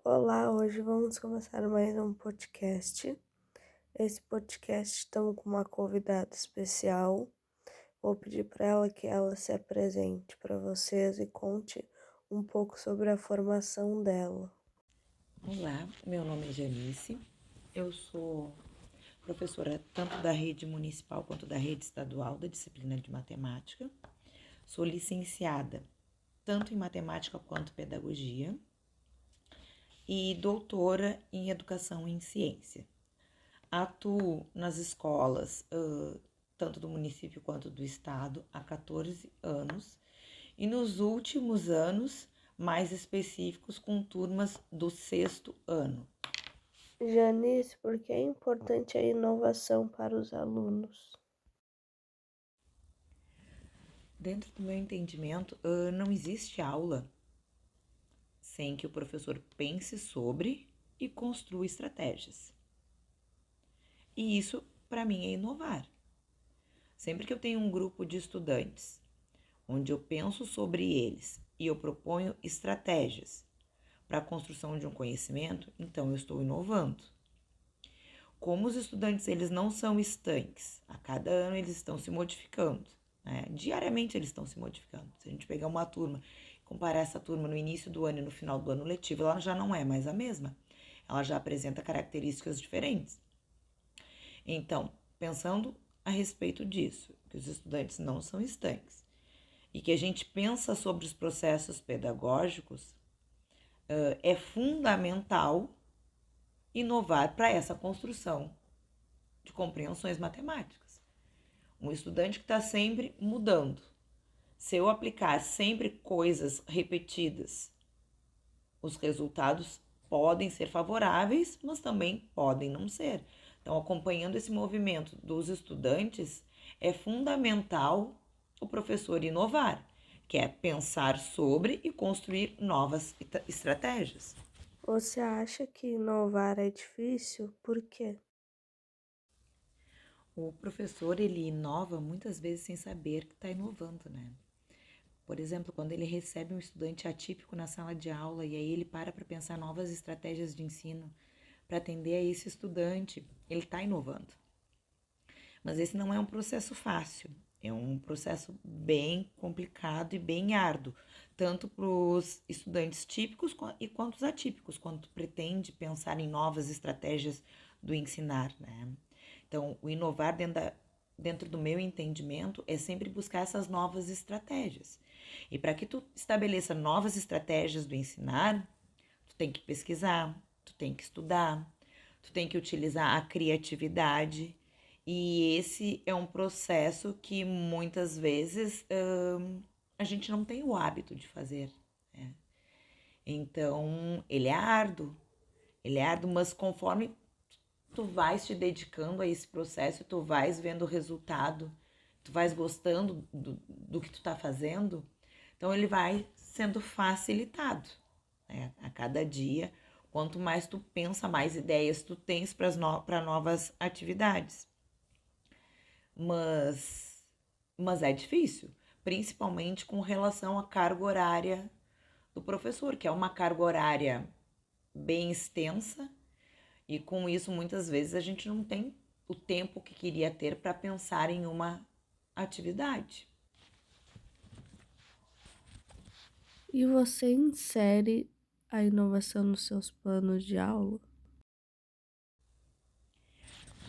Olá, hoje vamos começar mais um podcast. Esse podcast estamos com uma convidada especial. Vou pedir para ela que ela se apresente para vocês e conte um pouco sobre a formação dela. Olá, meu nome é Janice, eu sou professora tanto da rede municipal quanto da rede estadual da disciplina de matemática. Sou licenciada tanto em matemática quanto pedagogia e doutora em educação em ciência. Atuo nas escolas tanto do município quanto do estado há 14 anos e nos últimos anos mais específicos com turmas do sexto ano. Janice, por que é importante a inovação para os alunos? Dentro do meu entendimento, não existe aula sem que o professor pense sobre e construa estratégias. E isso, para mim, é inovar. Sempre que eu tenho um grupo de estudantes, onde eu penso sobre eles e eu proponho estratégias para a construção de um conhecimento, então eu estou inovando. Como os estudantes eles não são estanques, a cada ano eles estão se modificando, né? Diariamente eles estão se modificando. Se a gente pegar uma turma e comparar essa turma no início do ano e no final do ano letivo, ela já não é mais a mesma. Ela já apresenta características diferentes. Então, pensando a respeito disso, que os estudantes não são estanques e que a gente pensa sobre os processos pedagógicos, é fundamental inovar para essa construção de compreensões matemáticas. Um estudante que está sempre mudando. Se eu aplicar sempre coisas repetidas, os resultados podem ser favoráveis, mas também podem não ser. Então, acompanhando esse movimento dos estudantes, é fundamental o professor inovar, que é pensar sobre e construir novas estratégias. Você acha que inovar é difícil? Por quê? O professor, ele inova muitas vezes sem saber que está inovando, né? Por exemplo, quando ele recebe um estudante atípico na sala de aula e aí ele para pensar novas estratégias de ensino para atender a esse estudante, ele está inovando. Mas esse não é um processo fácil, é um processo bem complicado e bem árduo, tanto para os estudantes típicos e quanto os atípicos, quando pretende pensar em novas estratégias do ensinar, né? Então, o inovar dentro do meu entendimento é sempre buscar essas novas estratégias. E para que tu estabeleça novas estratégias do ensinar, tu tem que pesquisar, tu tem que estudar, tu tem que utilizar a criatividade. E esse é um processo que muitas vezes a gente não tem o hábito de fazer, né? Então, ele é árduo, mas conforme tu vais te dedicando a esse processo, tu vais vendo o resultado, tu vais gostando do que tu tá fazendo, então ele vai sendo facilitado, né? A cada dia, quanto mais tu pensa, mais ideias tu tens para novas atividades. Mas, mas é difícil, principalmente com relação à carga horária do professor, que é uma carga horária bem extensa, e com isso muitas vezes a gente não tem o tempo que queria ter para pensar em uma atividade. E você insere a inovação nos seus planos de aula?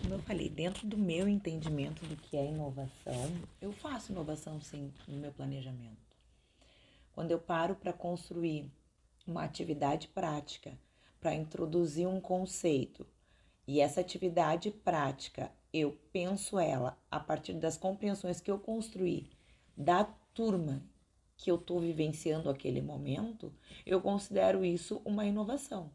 Como eu falei, dentro do meu entendimento do que é inovação, eu faço inovação sim no meu planejamento. Quando eu paro para construir uma atividade prática, para introduzir um conceito, e essa atividade prática eu penso ela a partir das compreensões que eu construí da turma que eu estou vivenciando aquele momento, eu considero isso uma inovação.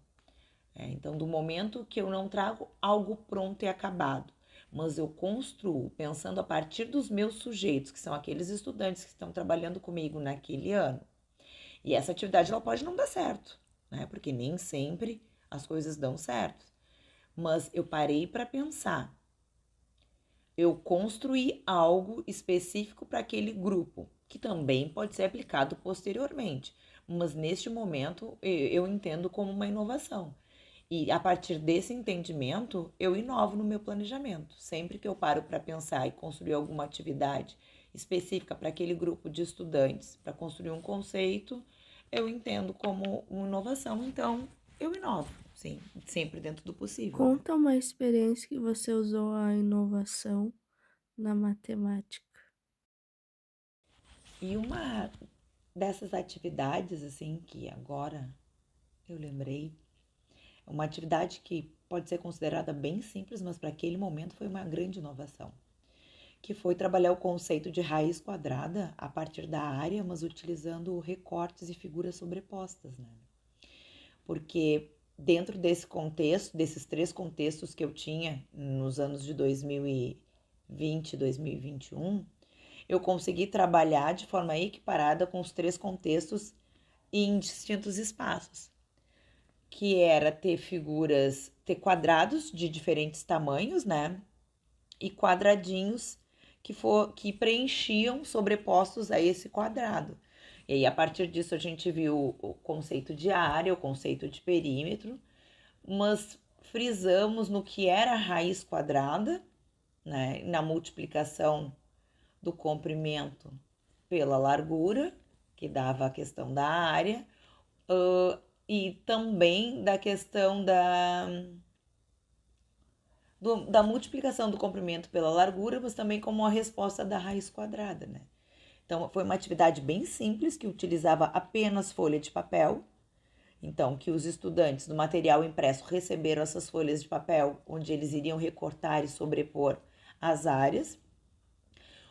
Então, do momento que eu não trago algo pronto e acabado, mas eu construo pensando a partir dos meus sujeitos, que são aqueles estudantes que estão trabalhando comigo naquele ano. E essa atividade ela pode não dar certo, né? Porque nem sempre as coisas dão certo. Mas eu parei para pensar. Eu construí algo específico para aquele grupo, que também pode ser aplicado posteriormente. Mas neste momento eu entendo como uma inovação. E a partir desse entendimento, eu inovo no meu planejamento. Sempre que eu paro para pensar e construir alguma atividade específica para aquele grupo de estudantes, para construir um conceito, eu entendo como uma inovação, então eu inovo, sim, sempre dentro do possível, né? Conta uma experiência que você usou a inovação na matemática. E uma dessas atividades, assim, que agora eu lembrei, é uma atividade que pode ser considerada bem simples, mas para aquele momento foi uma grande inovação, que foi trabalhar o conceito de raiz quadrada a partir da área, mas utilizando recortes e figuras sobrepostas, né? Porque dentro desse contexto, desses três contextos que eu tinha nos anos de 2020 e 2021, eu consegui trabalhar de forma equiparada com os três contextos em distintos espaços, que era ter figuras, ter quadrados de diferentes tamanhos, né? E quadradinhos que preenchiam sobrepostos a esse quadrado. E aí, a partir disso, a gente viu o conceito de área, o conceito de perímetro, mas frisamos no que era a raiz quadrada, né, na multiplicação do comprimento pela largura, que dava a questão da área, e também da questão da multiplicação do comprimento pela largura, mas também como a resposta da raiz quadrada, né? Então, foi uma atividade bem simples que utilizava apenas folha de papel. Então, que os estudantes do material impresso receberam essas folhas de papel, onde eles iriam recortar e sobrepor as áreas.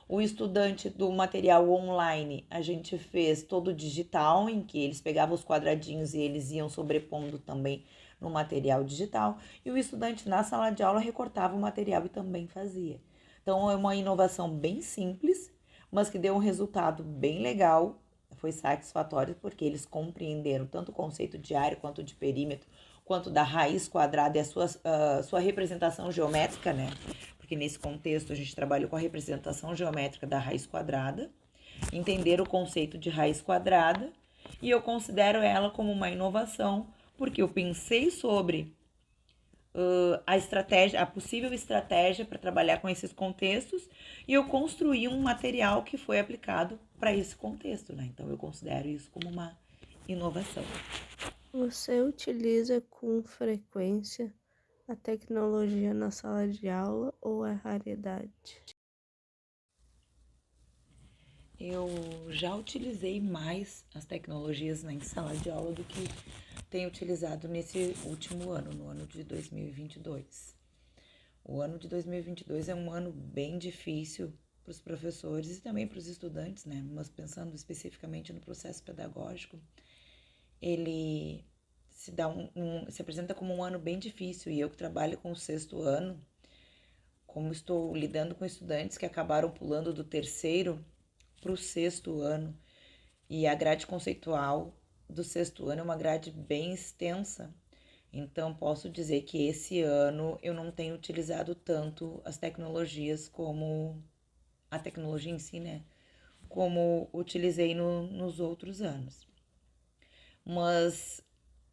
O estudante do material online, a gente fez todo digital, em que eles pegavam os quadradinhos e eles iam sobrepondo também no material digital. E o estudante na sala de aula recortava o material e também fazia. Então, é uma inovação bem simples, mas que deu um resultado bem legal. Foi satisfatório porque eles compreenderam tanto o conceito de área quanto de perímetro, quanto da raiz quadrada e sua representação geométrica, né? Porque nesse contexto a gente trabalhou com a representação geométrica da raiz quadrada, entender o conceito de raiz quadrada, e eu considero ela como uma inovação, porque eu pensei sobre a estratégia, a possível estratégia para trabalhar com esses contextos, e eu construí um material que foi aplicado para esse contexto, né? Então eu considero isso como uma inovação. Você utiliza com frequência a tecnologia na sala de aula ou é raridade? Eu já utilizei mais as tecnologias na sala de aula do que tenho utilizado nesse último ano, no ano de 2022. O ano de 2022 é um ano bem difícil para os professores e também para os estudantes, né? Mas pensando especificamente no processo pedagógico, ele se apresenta como um ano bem difícil, e eu que trabalho com o sexto ano, como estou lidando com estudantes que acabaram pulando do terceiro para o sexto ano, e a grade conceitual do sexto ano é uma grade bem extensa. Então, posso dizer que esse ano eu não tenho utilizado tanto as tecnologias como a tecnologia em si, né? Como utilizei nos outros anos. Mas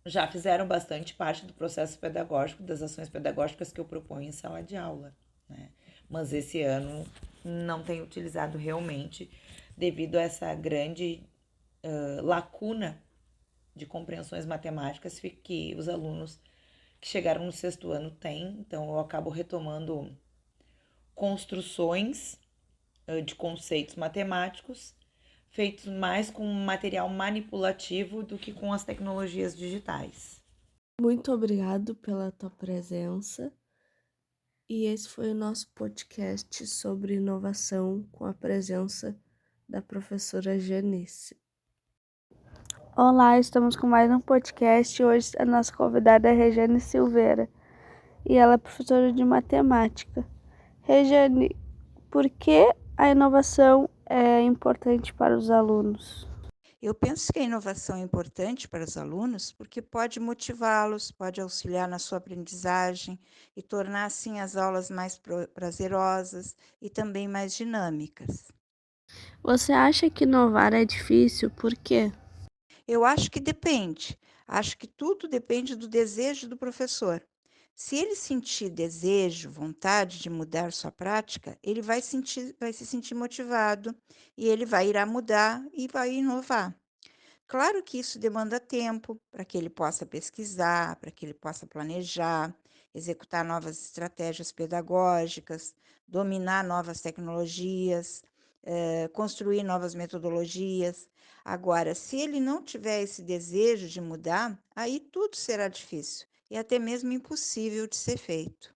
já fizeram bastante parte do processo pedagógico, das ações pedagógicas que eu proponho em sala de aula, né? Mas esse ano não tenho utilizado realmente, devido a essa grande lacuna de compreensões matemáticas que os alunos que chegaram no sexto ano têm. Então, eu acabo retomando construções de conceitos matemáticos feitos mais com material manipulativo do que com as tecnologias digitais. Muito obrigado pela tua presença. E esse foi o nosso podcast sobre inovação com a presença da professora Janice. Olá, estamos com mais um podcast. Hoje a nossa convidada é Regiane Silveira e ela é professora de matemática. Regiane, por que a inovação é importante para os alunos? Eu penso que a inovação é importante para os alunos porque pode motivá-los, pode auxiliar na sua aprendizagem e tornar assim as aulas mais prazerosas e também mais dinâmicas. Você acha que inovar é difícil? Por quê? Eu acho que depende. Acho que tudo depende do desejo do professor. Se ele sentir desejo, vontade de mudar sua prática, ele vai se sentir motivado e ele vai irá mudar e vai inovar. Claro que isso demanda tempo para que ele possa pesquisar, para que ele possa planejar, executar novas estratégias pedagógicas, dominar novas tecnologias, construir novas metodologias. Agora, se ele não tiver esse desejo de mudar, aí tudo será difícil e até mesmo impossível de ser feito.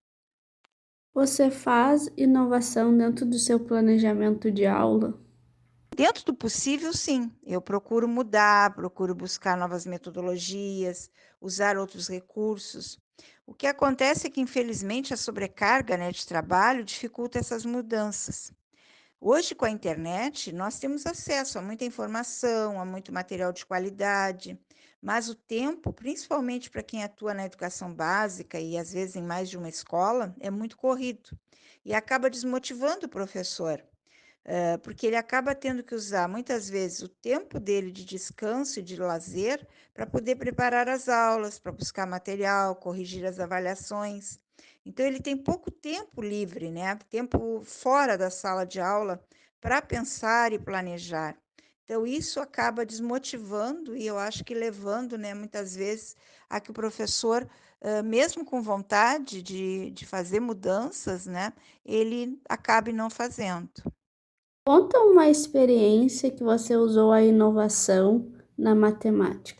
Você faz inovação dentro do seu planejamento de aula? Dentro do possível, sim. Eu procuro mudar, procuro buscar novas metodologias, usar outros recursos. O que acontece é que, infelizmente, a sobrecarga, né, de trabalho dificulta essas mudanças. Hoje, com a internet, nós temos acesso a muita informação, a muito material de qualidade, mas o tempo, principalmente para quem atua na educação básica e às vezes em mais de uma escola, é muito corrido e acaba desmotivando o professor, porque ele acaba tendo que usar muitas vezes o tempo dele de descanso e de lazer para poder preparar as aulas, para buscar material, corrigir as avaliações. Então, ele tem pouco tempo livre, né? Tempo fora da sala de aula para pensar e planejar. Então, isso acaba desmotivando e eu acho que levando, né, muitas vezes, a que o professor, mesmo com vontade de fazer mudanças, né, ele acabe não fazendo. Conta uma experiência que você usou a inovação na matemática.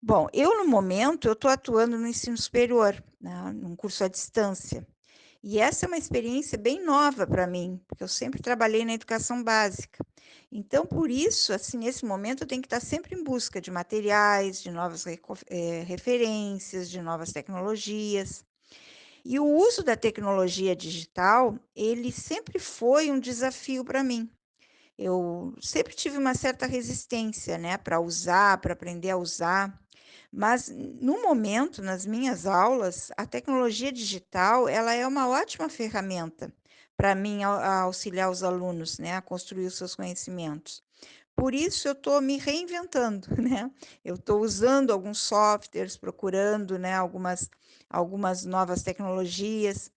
Bom, eu no momento eu estou atuando no ensino superior, né, num curso à distância. E essa é uma experiência bem nova para mim, porque eu sempre trabalhei na educação básica. Então, por isso, assim, nesse momento eu tenho que estar sempre em busca de materiais, de novas referências, de novas tecnologias. E o uso da tecnologia digital, ele sempre foi um desafio para mim. Eu sempre tive uma certa resistência, né, para usar, para aprender a usar. Mas no momento, nas minhas aulas, a tecnologia digital, ela é uma ótima ferramenta para mim auxiliar os alunos, né, a construir os seus conhecimentos. Por isso eu estou me reinventando, né? Eu estou usando alguns softwares, procurando, né, algumas novas tecnologias.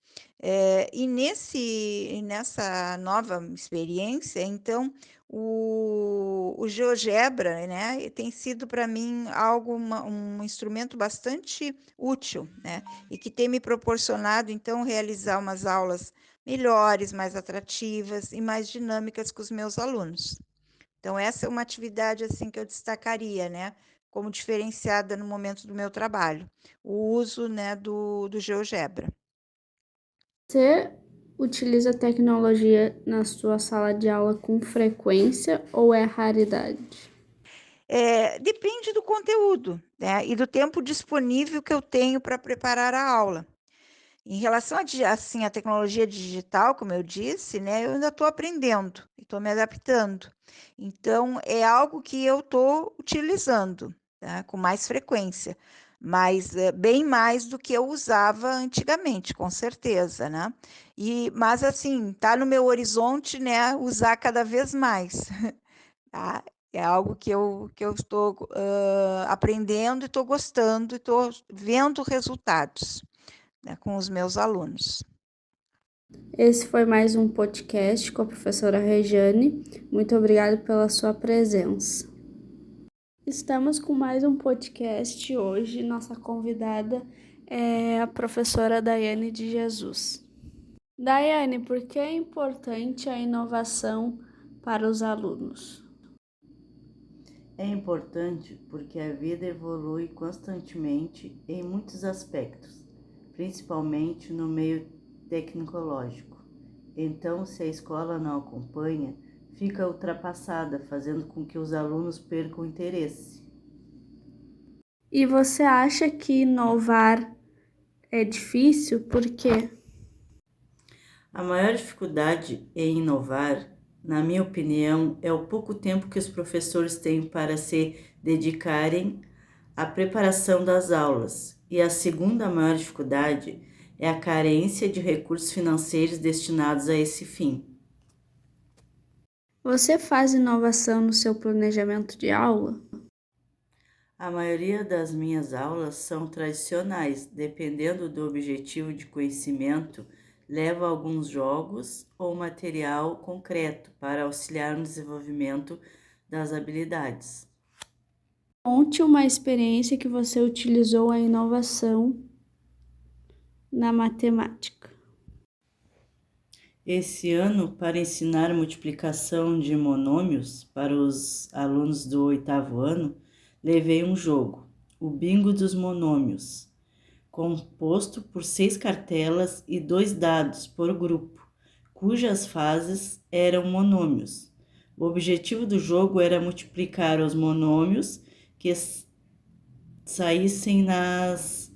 Nessa nova experiência, então, o GeoGebra, né, tem sido para mim um instrumento bastante útil, né, e que tem me proporcionado, então, realizar umas aulas melhores, mais atrativas e mais dinâmicas com os meus alunos. Então, essa é uma atividade assim que eu destacaria, né, como diferenciada no momento do meu trabalho, o uso, né, do GeoGebra. Você utiliza tecnologia na sua sala de aula com frequência ou é raridade? Depende do conteúdo, né, e do tempo disponível que eu tenho para preparar a aula. Em relação assim, à tecnologia digital, como eu disse, né, eu ainda estou aprendendo, estou me adaptando. Então, é algo que eu estou utilizando, tá, com mais frequência, mas bem mais do que eu usava antigamente, com certeza, né? Mas assim, está no meu horizonte, né, usar cada vez mais, tá? É algo que eu estou aprendendo e estou gostando e estou vendo resultados, né, com os meus alunos. Esse foi mais um podcast com a professora Rejane. Muito obrigada pela sua presença. Estamos com mais um podcast hoje. Nossa convidada é a professora Daiane de Jesus. Daiane, por que é importante a inovação para os alunos? É importante porque a vida evolui constantemente em muitos aspectos, principalmente no meio tecnológico. Então, se a escola não acompanha, fica ultrapassada, fazendo com que os alunos percam o interesse. E você acha que inovar é difícil? Por quê? A maior dificuldade em inovar, na minha opinião, é o pouco tempo que os professores têm para se dedicarem à preparação das aulas. E a segunda maior dificuldade é a carência de recursos financeiros destinados a esse fim. Você faz inovação no seu planejamento de aula? A maioria das minhas aulas são tradicionais, dependendo do objetivo de conhecimento, levo alguns jogos ou material concreto para auxiliar no desenvolvimento das habilidades. Conte uma experiência que você utilizou a inovação na matemática. Esse ano, para ensinar multiplicação de monômios para os alunos do 8º ano, levei um jogo, o Bingo dos Monômios, composto por 6 cartelas e 2 dados por grupo, cujas fases eram monômios. O objetivo do jogo era multiplicar os monômios que saíssem nas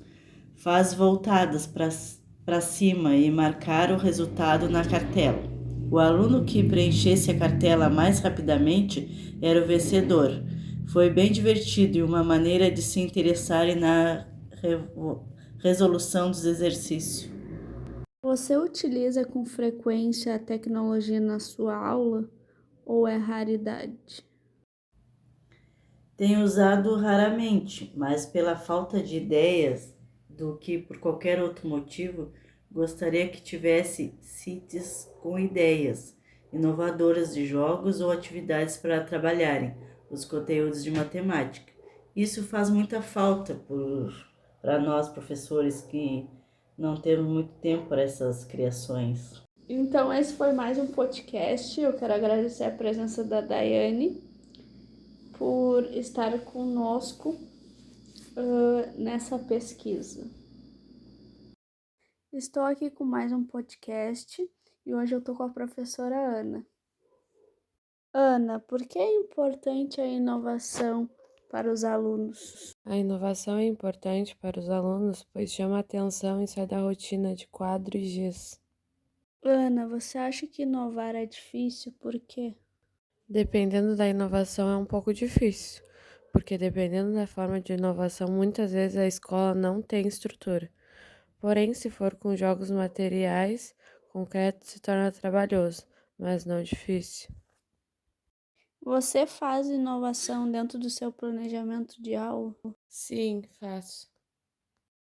fases voltadas para cima e marcar o resultado na cartela. O aluno que preenchesse a cartela mais rapidamente era o vencedor. Foi bem divertido e uma maneira de se interessarem na resolução dos exercícios. Você utiliza com frequência a tecnologia na sua aula ou é raridade? Tenho usado raramente, mas pela falta de ideias do que por qualquer outro motivo, gostaria que tivesse sites com ideias inovadoras de jogos ou atividades para trabalharem os conteúdos de matemática. Isso faz muita falta para nós, professores, que não temos muito tempo para essas criações. Então, esse foi mais um podcast. Eu quero agradecer a presença da Daiane por estar conosco nessa pesquisa. Estou aqui com mais um podcast e hoje eu estou com a professora Ana. Ana, por que é importante a inovação para os alunos? A inovação é importante para os alunos, pois chama a atenção e sai da rotina de quadro e giz. Ana, você acha que inovar é difícil? Por quê? Dependendo da inovação é um pouco difícil, porque dependendo da forma de inovação, muitas vezes a escola não tem estrutura. Porém, se for com jogos materiais, concreto se torna trabalhoso, mas não difícil. Você faz inovação dentro do seu planejamento de aula? Sim, faço.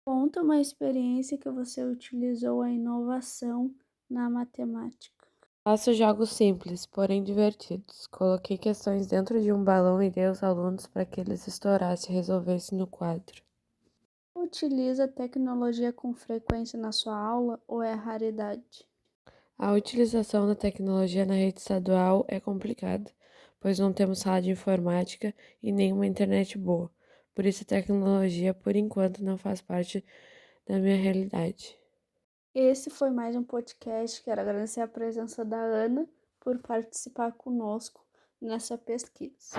Conta uma experiência que você utilizou a inovação na matemática. Faço jogos simples, porém divertidos. Coloquei questões dentro de um balão e dei aos alunos para que eles estourassem e resolvessem no quadro. Utiliza tecnologia com frequência na sua aula ou é raridade? A utilização da tecnologia na rede estadual é complicada, pois não temos sala de informática e nenhuma internet boa. Por isso a tecnologia, por enquanto, não faz parte da minha realidade. Esse foi mais um podcast. Quero agradecer a presença da Ana por participar conosco nessa pesquisa.